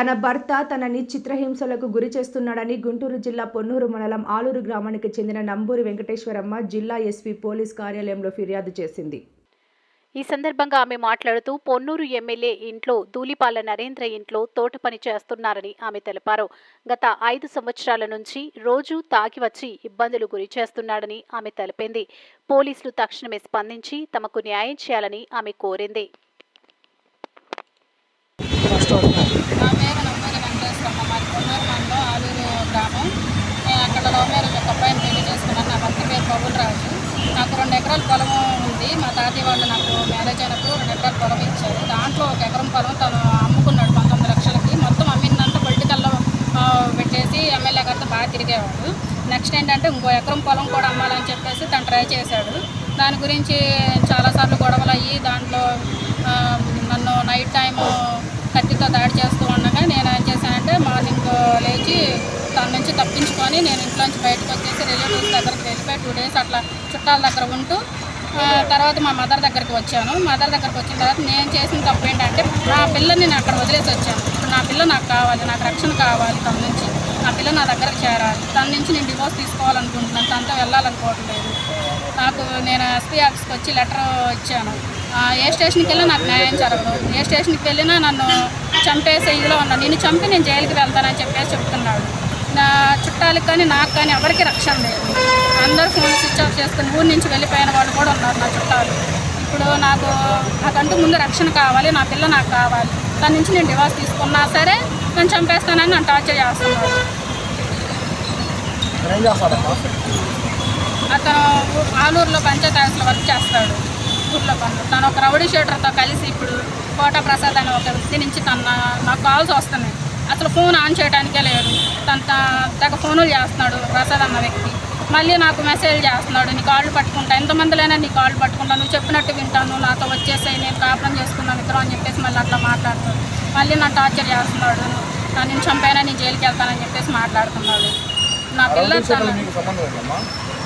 తన భర్త తనని చిత్రహింసలకు గురి చేస్తున్నాడని గుంటూరు జిల్లా పొన్నూరు మండలం ఆలూరు గ్రామానికి చెందిన నంబూరి వెంకటేశ్వరమ్మ జిల్లా ఎస్పీ పోలీస్ కార్యాలయంలో ఫిర్యాదు చేసింది. ఈ సందర్భంగా ఆమె మాట్లాడుతూ పొన్నూరు ఎమ్మెల్యే ఇంట్లో ధూళిపాల నరేంద్ర ఇంట్లో తోట పని చేస్తున్నారని ఆమె తెలిపారు. గత 5 సంవత్సరాల నుంచి రోజు తాగి వచ్చి ఇబ్బందులు గురి చేస్తున్నాడని ఆమె తెలిపింది. పోలీసులు తక్షణమే స్పందించి తమకు న్యాయం చేయాలని ఆమె కోరింది. అక్కడ లవ్ మ్యారేజ్ ఒక అబ్బాయిని పెళ్లి చేసుకున్నాను. నా భర్త పేరు బబుల్ రాజు. నాకు 2 ఎకరాల పొలం ఉంది. మా తాతయ్య వాళ్ళు నాకు మ్యారేజ్ అయినప్పుడు 2 ఎకరాల పొలం ఇచ్చారు. దాంట్లో 1 ఎకరం పొలం తను అమ్ముకున్నాడు 19 లక్షలకి. మొత్తం అమ్మిందంతా పొలిటికల్లో పెట్టేసి ఎమ్మెల్యే గారితో బాగా తిరిగేవాడు. నెక్స్ట్ ఏంటంటే ఇంకో ఎకరం పొలం కూడా అమ్మాలని చెప్పేసి తను ట్రై చేశాడు. దాని గురించి చాలాసార్లు గొడవలు అయ్యి దాంట్లో నన్ను నైట్ టైము కత్తితో దాడి చేస్తూ ఉండగా నేను ఏం చేశానంటే మార్నింగ్ లేచి తన నుంచి తప్పించుకొని నేను ఇంట్లోంచి బయటకు వచ్చేసి రిలేటివ్స్ దగ్గరికి వెళ్ళిపోయి 2 డేస్ అట్లా చుట్టాల దగ్గర ఉంటూ తర్వాత మా మదర్ దగ్గరికి వచ్చాను. మదర్ దగ్గరికి వచ్చిన తర్వాత నేను చేసిన తప్పు ఏంటంటే నా పిల్లని నేను అక్కడ వదిలేసి వచ్చాను. ఇప్పుడు నా పిల్ల నాకు కావాలి, నాకు రక్షణ కావాలి. తన నుంచి నా పిల్ల నా దగ్గరకు చేరాలి. తన నుంచి నేను డివోర్స్ తీసుకోవాలనుకుంటున్నాను. తనతో వెళ్ళాలనుకోవట్లేదు. నేను ఎస్పీ ఆఫీస్కి వచ్చి లెటర్ ఇచ్చాను. ఏ స్టేషన్కి వెళ్ళినా నాకు న్యాయం జరగదు. ఏ స్టేషన్కి వెళ్ళినా నన్ను చంపేసే ఇదిలో ఉన్నాను. నేను చంపి నేను జైలుకి వెళ్తానని చెప్పేసి చెప్తున్నాడు. నా చుట్టాలకు కానీ నాకు కానీ ఎవరికి రక్షణ లేదు. అందరూ ఫోన్ స్విచ్ ఆఫ్ చేసుకుని ఊరి నుంచి వెళ్ళిపోయిన వాళ్ళు కూడా ఉన్నారు నా చుట్టాలు. ఇప్పుడు నాకంటూ ముందు రక్షణ కావాలి. నా పిల్ల నాకు కావాలి. దాని నుంచి నేను డివోర్స్ తీసుకున్నా సరే నేను చంపేస్తానని నన్ను టార్చర్ చేస్తున్నాడు. అతను ఆలూరులో పంచాయతీ ఆఫీస్లో వర్క్ చేస్తాడు. ఊర్లో పనులు. తను ఒక రౌడీ షీటర్తో కలిసి ఇప్పుడు కోట ప్రసాద్ అనే ఒక వ్యక్తి నుంచి నాకు కాల్స్ వస్తున్నాయి. అసలు ఫోన్ ఆన్ చేయడానికే లేదు. తన ఫోనులు చేస్తున్నాడు ప్రసాద్ అన్న వ్యక్తి. మళ్ళీ నాకు మెసేజ్ చేస్తున్నాడు, నీ కాళ్ళు పట్టుకుంటా, ఎంతమందిలైనా నీ కాళ్ళు పట్టుకుంటా, నువ్వు చెప్పినట్టు వింటాను, నాతో వచ్చేసాయి, నేను కాపురం చేసుకున్నాను ఇద్దరు అని చెప్పేసి మళ్ళీ అట్లా మాట్లాడుతాడు. మళ్ళీ నా టార్చర్ చేస్తున్నాడు. నేను చంపైనా నేను జైలుకి వెళ్తానని చెప్పేసి మాట్లాడుతున్నాడు. నా పిల్ల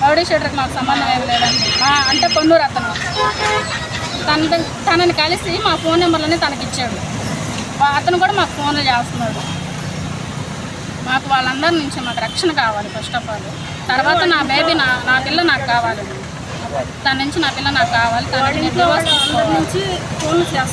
రౌడీ షీటర్కి నాకు సంబంధం ఏమి లేదండి. అంటే పొన్నూరు అతను తనని కలిసి మా ఫోన్ నెంబర్లని తనకిచ్చాడు. అతను కూడా మాకు ఫోన్లు చేస్తున్నాడు. మాకు వాళ్ళందరి నుంచి మాకు రక్షణ కావాలి ఫస్ట్ ఆఫ్ ఆల్. తర్వాత నా బేబీ నా పిల్ల నాకు కావాలి. తన నుంచి నా పిల్ల నాకు కావాలి. తన నుంచి ఫోన్లు చేస్తాను.